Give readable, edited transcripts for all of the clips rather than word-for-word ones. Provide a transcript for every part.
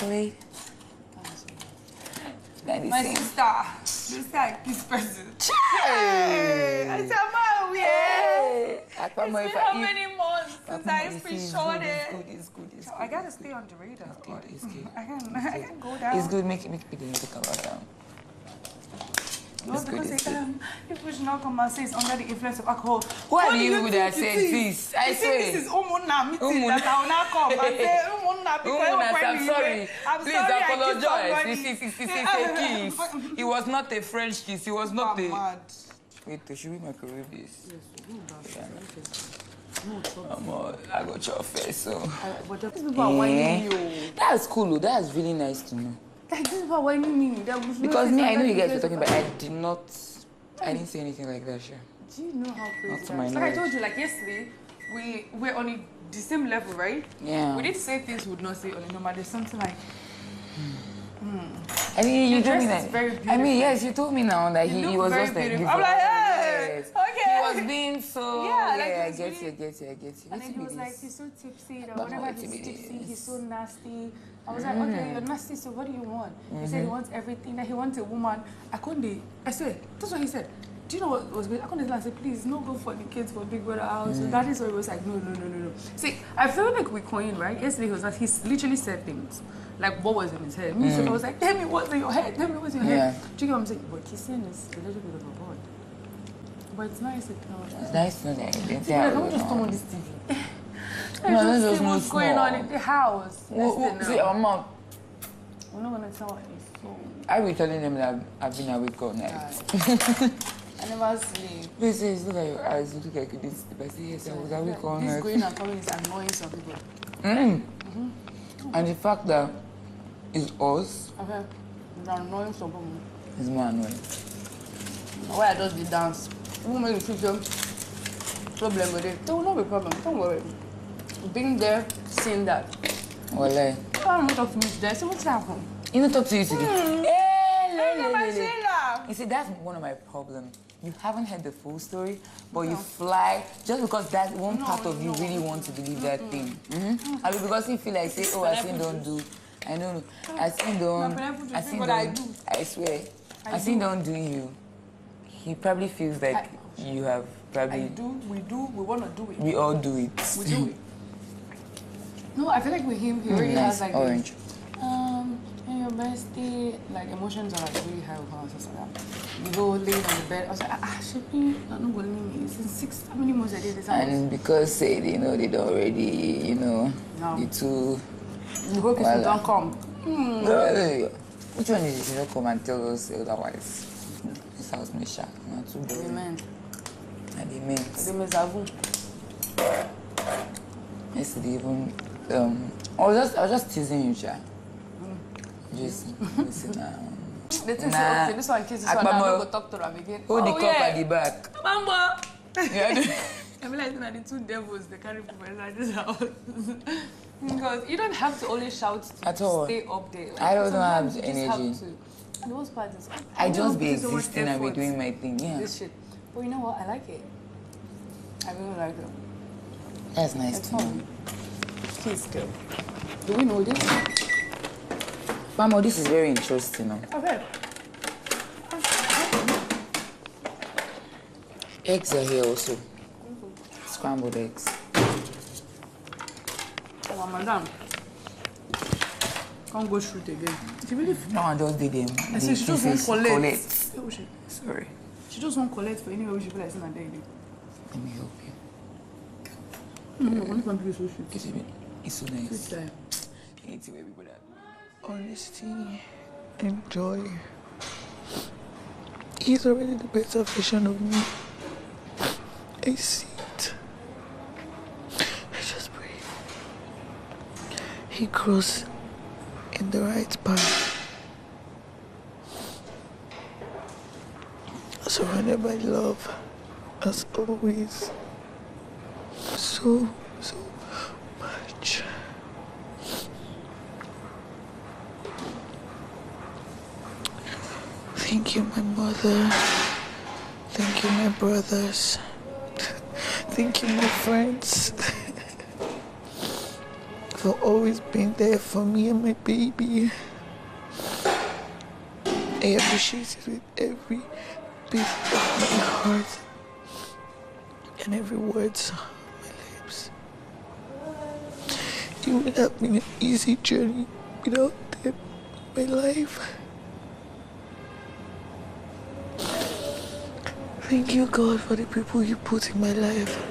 chocolate. My sister, this guy kiss person. Hey! I said, man, it's been how many months since I showed it? It's good. I gotta stay on the radar. It's good. I can go down. It's good. Make it color down. It's good. People should not come and say it's under the influence of alcohol. Who are the people that said this? I swear. This is Umuna meeting that I will not come and say Umuna because I'm sorry. Please apologize. This is a kiss. It was not a French kiss. It was not a... Wait, should we microwave this? Yes. I got your face, so... But these people are whining you. That's cool, that's really nice to know. Like, these people are whining me. Because me, I know you guys were talking, but I didn't say anything like that, sure. Do you know how crazy not to my knowledge. Like I told you, like yesterday, we're on the same level, right? Yeah. We did say things we would not say on a normal. There's something like... I mean, you told me that. Very beautiful. I mean, yes, you told me now that he was just like. I'm like, hey, yes. okay. He was being so. Yeah, I get you. And then he was like, he's so tipsy. That whenever he's tipsy, he's so nasty. I was like, okay, you're nasty. So what do you want? He said he wants everything. That he wants a woman. I swear, that's what he said. Do you know what was good? I couldn't say, please, no go for the kids for Big Brother house. So that is why he was like, no. See, I feel like with Koyin, right? Yesterday he literally said things. Like what was in his head. So I was like, tell me what's in your head. Do you get what I'm saying? But kissing is a little bit of a bond. But it's nice to know. It's nice to know that. I don't just turn on this TV. No, just see what's going on in the house. See, our mom. We're not going to tell a soul. I will telling them that I've been awake all night. I never sleep. They say, look at your eyes, you look like you didn't sleep. I say, yes, I was awake all night. This going and coming is annoying some people. And the fact that it's us. Okay. It's annoying some people. It's more annoying. Why I just did dance. Even when you fix them, problem with it. There will not be problem. Don't worry. Being there, seeing that. Well, I don't talk to me today. So what's happening? You don't talk to you today? Hey, you see, that's one of my problems. You haven't heard the full story, but you fly just because that one part of you really wants to believe that thing. I mean, because you feel like, say, oh, I still don't do. I know. I still don't. I swear. I still don't do you. He probably feels like you have probably. We want to do it. We all do it. We do it. No, I feel like with him, he really has like orange. And your bestie, like emotions are like really high with us and like that. You go lay on the bed. I was like, Shippy, not going me. Since how many months I did this? And because they know they don't already, the two. You hope people don't come. Which one is it? You don't come and tell us otherwise. This house may shut. Not too boring. Amen. And amen. Yesterday even I was just teasing you, Cha. Just listen now. Okay, this one kisses one. I'm going to talk to them again. Hold the cup at the back. Mama! I mean, like the two devils, they carry people inside this house. Because you don't have to always shout to stay up there. Like, I don't have energy. The most part is I just be existing and be doing my thing, This shit. But you know what? I like it. I really like it. That's nice to know. Kiss, girl. Do we know this? Mama, this is very interesting. Okay. Eggs are here also. Scrambled eggs. Oh, madam. Can't go shoot again. She really... No, I just did them. I said she just won't collect. Sorry. She just won't collect for anywhere she feel like saying that. Let me help you. It's so nice. You need to wear people that. Honesty and joy. He's already the better version of me. I see it. I just pray he grows in the right path. Surrounded by love, as always. So much. Thank you, my mother. Thank you, my brothers. Thank you, my friends. for always being there for me and my baby. I appreciate it with every beat of my heart and every word on my lips. It would have been an easy journey without them in my life. Thank you, God, for the people you put in my life.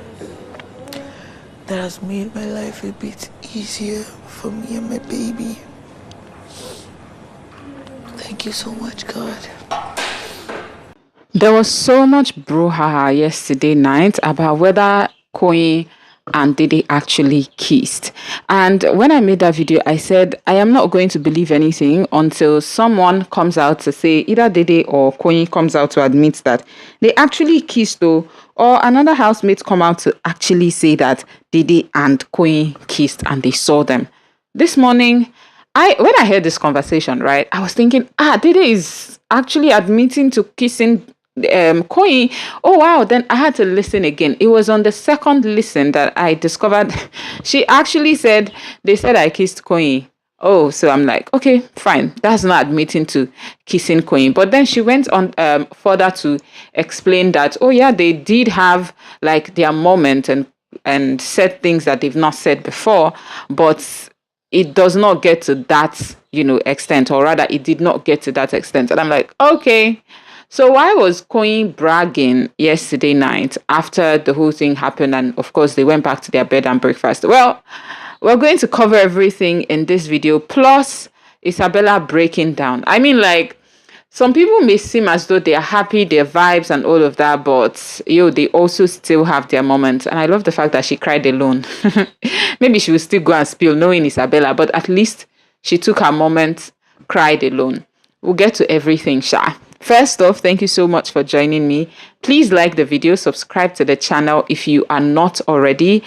That has made my life a bit easier for me and my baby. Thank you so much, God. There was so much brouhaha yesterday night about whether Koyin and Dede actually kissed. And when I made that video, I said, I am not going to believe anything until someone comes out to say, either Dede or Koyin comes out to admit that they actually kissed, though, or another housemate come out to actually say that Dede and Koyin kissed and they saw them. This morning, when I heard this conversation, right, I was thinking, Dede is actually admitting to kissing Koyin. Oh wow, then I had to listen again. It was on the second listen that I discovered she actually said, they said I kissed Koyin. Oh, so I'm like, okay, fine. That's not admitting to kissing Koyin. But then she went on further to explain that, oh yeah, they did have like their moment and said things that they've not said before, but it does not get to that, extent, or rather it did not get to that extent. And I'm like, okay. So why was Koyin bragging yesterday night after the whole thing happened? And of course, they went back to their bed and breakfast. Well, we're going to cover everything in this video, plus Isabella breaking down. I mean, like, some people may seem as though they are happy, their vibes and all of that, but they also still have their moments. And I love the fact that she cried alone. Maybe she will still go and spill knowing Isabella, but at least she took her moment, cried alone. We'll get to everything, Sha. First off, thank you so much for joining me. Please like the video, subscribe to the channel if you are not already,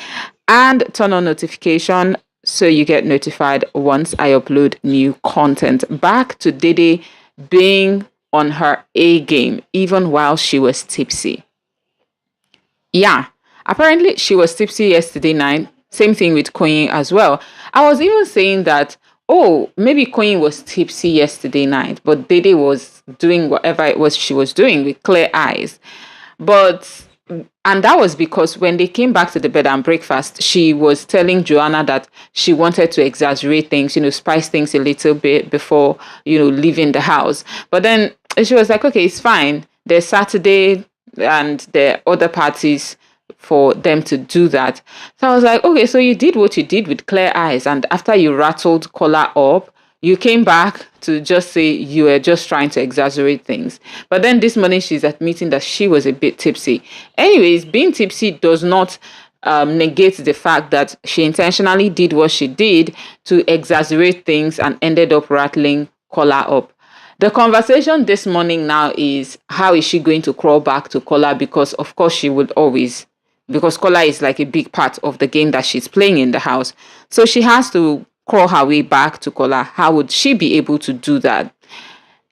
and turn on notification so you get notified once I upload new content. Back to Dede being on her A game, even while she was tipsy. Yeah, apparently she was tipsy yesterday night. Same thing with Koyin as well. I was even saying that, oh, maybe Koyin was tipsy yesterday night, but Dede was doing whatever it was she was doing with clear eyes. And that was because when they came back to the bed and breakfast, she was telling Joanna that she wanted to exaggerate things, spice things a little bit before, leaving the house. But then she was like, okay, it's fine. There's Saturday and there are other parties for them to do that. So I was like, okay, so you did what you did with clear eyes. And after you rattled Kola up, you came back to just say you were just trying to exaggerate things. But then this morning she's admitting that she was a bit tipsy. Anyways, being tipsy does not negate the fact that she intentionally did what she did to exaggerate things and ended up rattling Kola up. The conversation this morning now is, how is she going to crawl back to Kola? Because of course she would always, because Kola is like a big part of the game that she's playing in the house. So she has to crawl her way back to Kola. How would she be able to do that?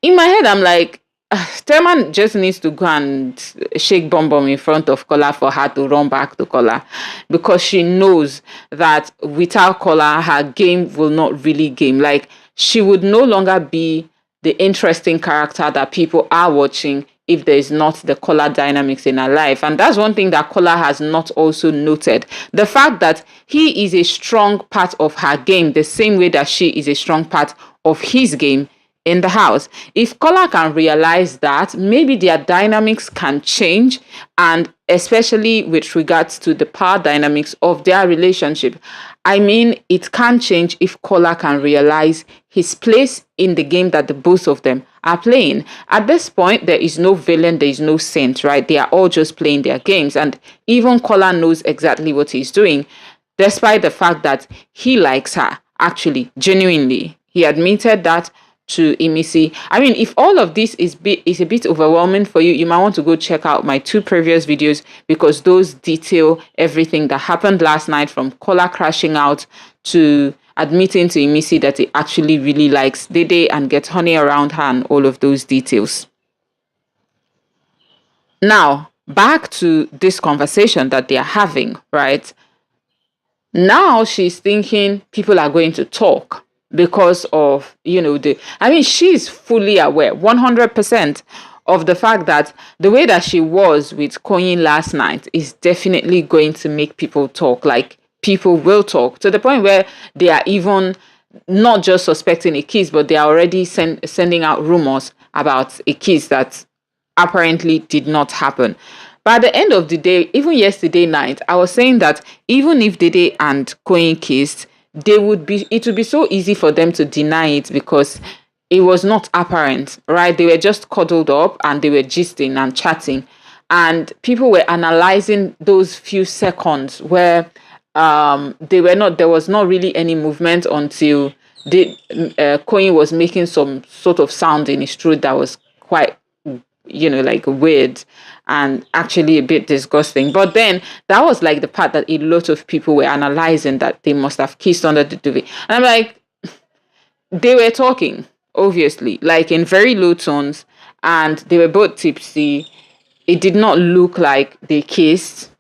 In my head, I'm like, Teman just needs to go and shake Bom Bom in front of Kola for her to run back to Kola, because she knows that without Kola, her game will not really game. Like, she would no longer be the interesting character that people are watching if there is not the Kola dynamics in her life. And that's one thing that Kola has not also noted. The fact that he is a strong part of her game, the same way that she is a strong part of his game in the house. If Kola can realize that, maybe their dynamics can change, and especially with regards to the power dynamics of their relationship. I mean, it can change if Kola can realize his place in the game that the both of them are playing. At this point, there is no villain, there is no saint, right? They are all just playing their games, and even Kola knows exactly what he's doing, despite the fact that he likes her, actually, genuinely. He admitted that to Imisi. I mean, if all of this is a bit overwhelming for you, you might want to go check out my 2 previous videos, because those detail everything that happened last night, from Kola crashing out to admitting to Imisi that he actually really likes Dede and gets honey around her, and all of those details. Now, back to this conversation that they are having, right? Now she's thinking people are going to talk because of, she's fully aware, 100% of the fact that the way that she was with Koyin last night is definitely going to make people talk. Like, people will talk to the point where they are even not just suspecting a kiss, but they are already sending out rumors about a kiss that apparently did not happen. But at the end of the day, even yesterday night, I was saying that even if Dede and Koyin kissed, it would be so easy for them to deny it because it was not apparent, right? They were just cuddled up and they were gisting and chatting. And people were analyzing those few seconds where there was not really any movement until Koyin was making some sort of sound in his throat that was quite, like weird and actually a bit disgusting. But then that was like the part that a lot of people were analyzing, that they must have kissed under the duvet. And I'm like, they were talking, obviously, like in very low tones, and they were both tipsy. It did not look like they kissed.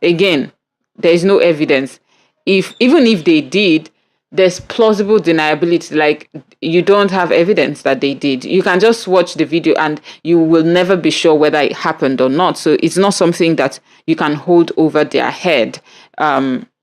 Again, there is no evidence. Even if they did, there's plausible deniability. Like, you don't have evidence that they did. You can just watch the video and you will never be sure whether it happened or not. So it's not something that you can hold over their head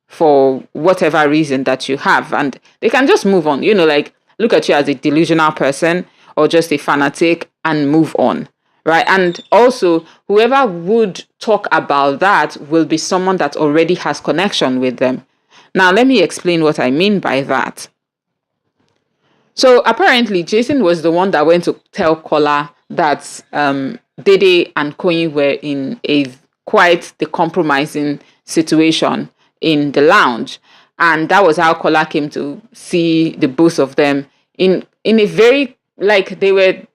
for whatever reason that you have. And they can just move on, like look at you as a delusional person or just a fanatic and move on. Right. And also, whoever would talk about that will be someone that already has connection with them. Now, let me explain what I mean by that. So apparently, Jason was the one that went to tell Kola that Dede and Koyin were in a quite the compromising situation in the lounge. And that was how Kola came to see the both of them in a very, like, they were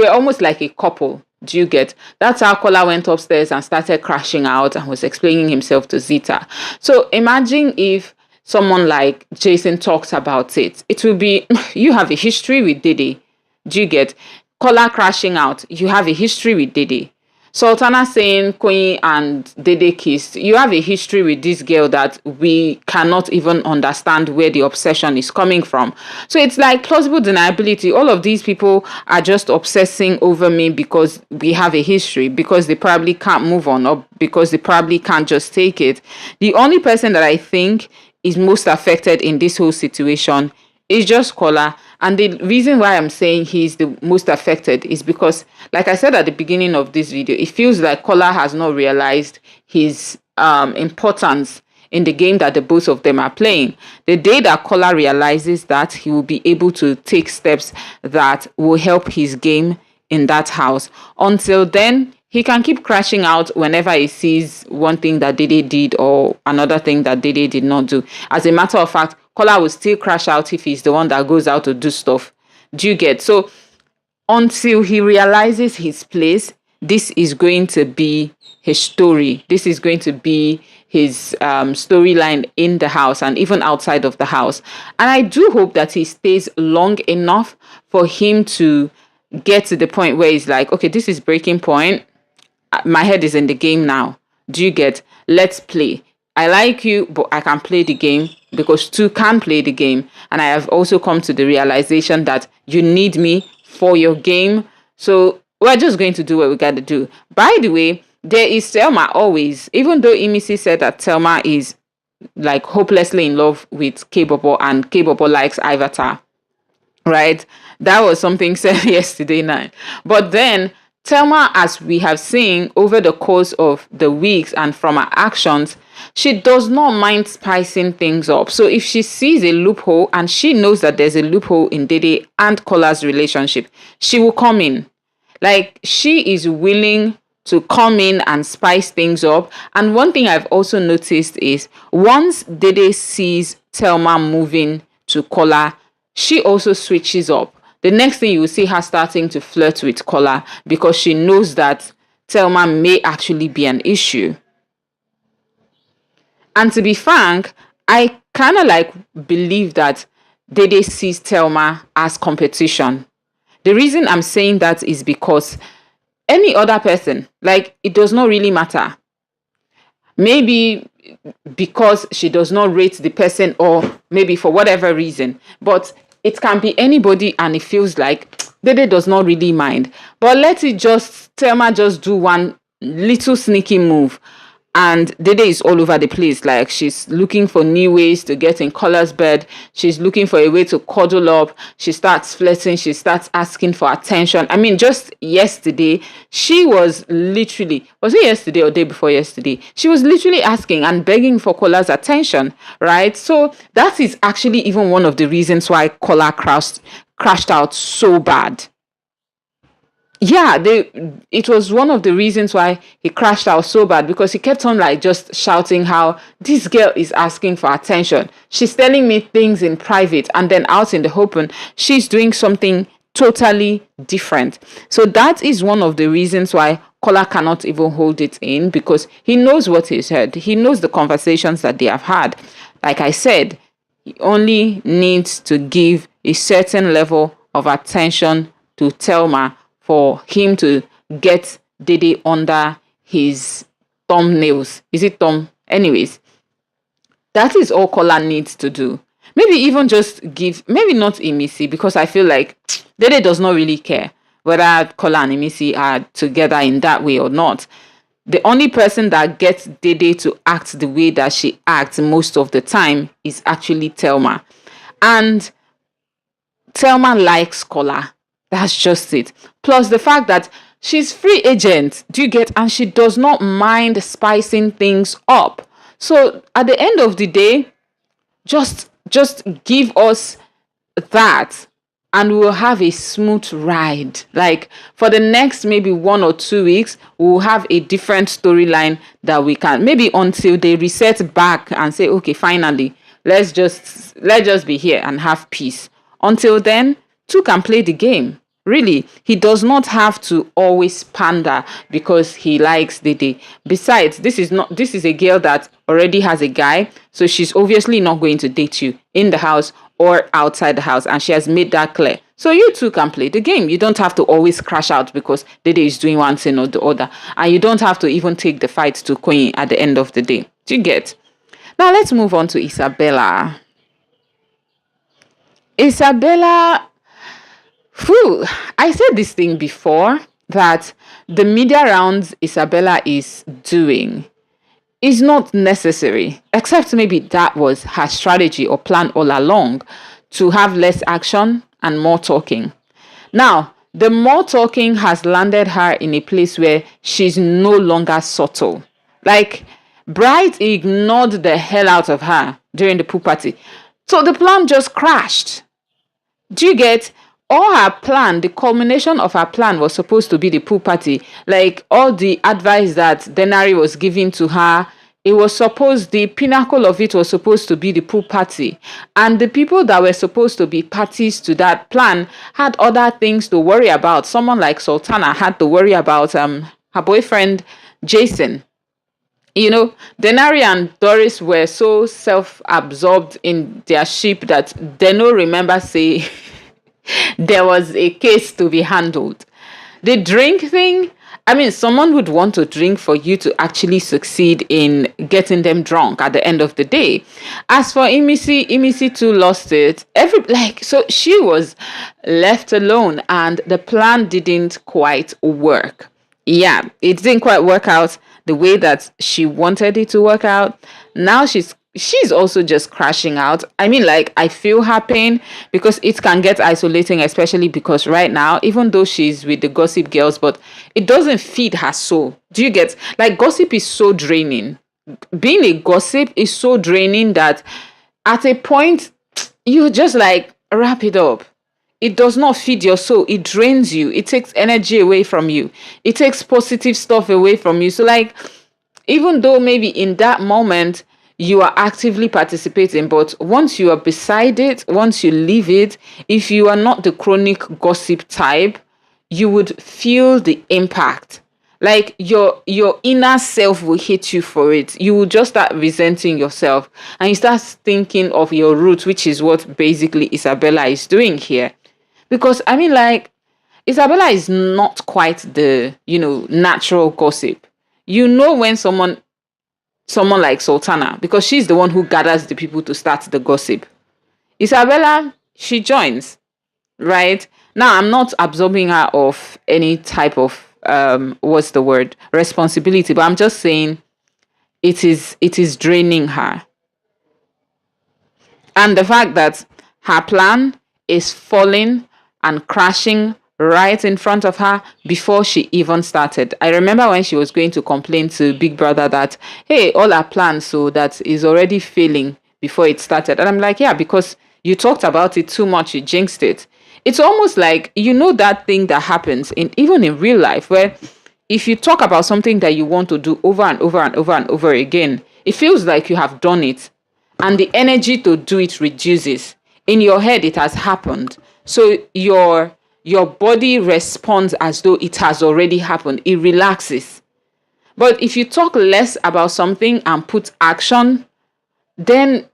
almost like a couple. Do you get? That's how Kola went upstairs and started crashing out and was explaining himself to Zita. So imagine if someone like Jason talks about it. It will be, you have a history with Dede. Do you get? Kola crashing out. You have a history with Dede. Sultana saying Koyin and Dede kissed. You have a history with this girl that we cannot even understand where the obsession is coming from. So it's like plausible deniability. All of these people are just obsessing over me because we have a history, because they probably can't move on, or because they probably can't just take it. The only person that I think is most affected in this whole situation is just Kola. And the reason why I'm saying he's the most affected is because, like I said at the beginning of this video, it feels like Kola has not realized his importance in the game that the both of them are playing. The day that Kola realizes that, he will be able to take steps that will help his game in that house. Until then, he can keep crashing out whenever he sees one thing that Dede did or another thing that Dede did not do. As a matter of fact, Kola will still crash out if he's the one that goes out to do stuff. Do you get? So until he realizes his place, this is going to be his story. This is going to be his storyline in the house and even outside of the house. And I do hope that he stays long enough for him to get to the point where he's like, okay, this is breaking point. My head is in the game now. Do you get? Let's play. I like you, but I can play the game because two can play the game. And I have also come to the realization that you need me for your game. So we're just going to do what we got to do. By the way, there is Selma always. Even though Imisi said that Selma is like hopelessly in love with K-Bobo and K-Bobo likes Avatar, right? That was something said yesterday night. But then Thelma, as we have seen over the course of the weeks and from her actions, she does not mind spicing things up. So if she sees a loophole and she knows that there's a loophole in Dede and Kola's relationship, she will come in. Like, she is willing to come in and spice things up. And one thing I've also noticed is once Dede sees Thelma moving to Kola, she also switches up. The next thing you will see her starting to flirt with Kola because she knows that Thelma may actually be an issue. And to be frank, I kind of like believe that Dede sees Thelma as competition. The reason I'm saying that is because any other person, like, it does not really matter. Maybe because she does not rate the person, or maybe for whatever reason. But it can be anybody, and it feels like Dede does not really mind. But let it just, Thelma just do one little sneaky move, and Dede is all over the place. Like, she's looking for new ways to get in Kola's bed. She's looking for a way to cuddle up. She starts flirting. She starts asking for attention. I mean, just yesterday, she was literally, was it yesterday or day before yesterday? She was literally asking and begging for Kola's attention, right? So that is actually even one of the reasons why Kola crashed out so bad. Yeah, it was one of the reasons why he crashed out so bad, because he kept on like just shouting how this girl is asking for attention. She's telling me things in private, and then out in the open, she's doing something totally different. So that is one of the reasons why Kola cannot even hold it in, because he knows what he's heard. He knows the conversations that they have had. Like I said, he only needs to give a certain level of attention to Thelma for him to get Dede under his thumbnails. Is it thumb? Anyways, that is all Kola needs to do. Maybe even just give, maybe not Imisi, because I feel like Dede does not really care whether Kola and Imisi are together in that way or not. The only person that gets Dede to act the way that she acts most of the time is actually Thelma. And Thelma likes Kola. That's just it. Plus the fact that she's free agent, do you get? And she does not mind spicing things up. So at the end of the day, just give us that, and we'll have a smooth ride. Like, for the next maybe 1 or 2 weeks, we'll have a different storyline that we can, maybe until they reset back and say, okay, finally, let's just be here and have peace. Until then, two can play the game. Really, he does not have to always pander because he likes Dede. Besides, this is a girl that already has a guy, so she's obviously not going to date you in the house or outside the house, and she has made that clear. So you two can play the game. You don't have to always crash out because Dede is doing one thing or the other, and you don't have to even take the fight to Koyin at the end of the day. Do you get? Now let's move on to Isabella. Isabella. Whew, I said this thing before, that the media rounds Isabella is doing is not necessary, except maybe that was her strategy or plan all along, to have less action and more talking. Now, the more talking has landed her in a place where she's no longer subtle. Like, Bright ignored the hell out of her during the pool party. So the plan just crashed. Do you get? All her plan, the culmination of her plan was supposed to be the pool party. Like, all the advice that Denari was giving to her, the pinnacle of it was supposed to be the pool party. And the people that were supposed to be parties to that plan had other things to worry about. Someone like Sultana had to worry about her boyfriend, Jason. You know, Denari and Doris were so self-absorbed in their ship that they don't remember say there was a case to be handled. The drink thing, I mean, someone would want to drink for you to actually succeed in getting them drunk at the end of the day. As for Imisi too lost it. So she was left alone, and the plan didn't quite work. Yeah, it didn't quite work out the way that she wanted it to work out. Now she's also just crashing out. I mean, like, I feel her pain, because it can get isolating, especially because right now, even though she's with the gossip girls, but it doesn't feed her soul. Do you get? Like, gossip is so draining. Being a gossip is so draining that at a point, you just like, wrap it up. It does not feed your soul. It drains you. It takes energy away from you. It takes positive stuff away from you. So, like, even though maybe in that moment, you are actively participating, but once you are beside it, once you leave it, if you are not the chronic gossip type, you would feel the impact. Like, your inner self will hate you for it. You will just start resenting yourself, and you start thinking of your roots, which is what basically Isabella is doing here. Because, I mean, like, Isabella is not quite the, natural gossip. You know when someone someone like Sultana, because she's the one who gathers the people to start the gossip. Isabella, she joins, right? Now, I'm not absolving her of any type of what's the word, responsibility, but I'm just saying it is draining her. And the fact that her plan is falling and crashing right in front of her before she even started. I remember when she was going to complain to Big Brother that, hey, all our plans, so that is already failing before it started. And I'm like, yeah, because you talked about it too much, you jinxed it. It's almost like, that thing that happens even in real life, where if you talk about something that you want to do over and over and over and over again, it feels like you have done it and the energy to do it reduces. In your head, it has happened. So your body responds as though it has already happened. It relaxes. But if you talk less about something and put action, then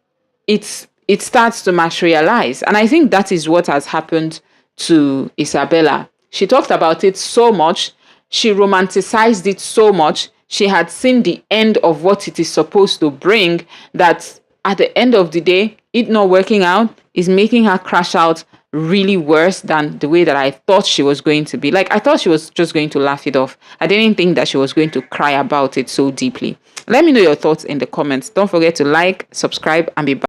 it starts to materialize. And I think that is what has happened to Isabella. She talked about it so much. She romanticized it so much. She had seen the end of what it is supposed to bring, that at the end of the day, it not working out is making her crash out really worse than the way that I thought she was going to be. Like, I thought she was just going to laugh it off. I didn't think that she was going to cry about it so deeply. Let me know your thoughts in the comments. Don't forget to like, subscribe, and be back.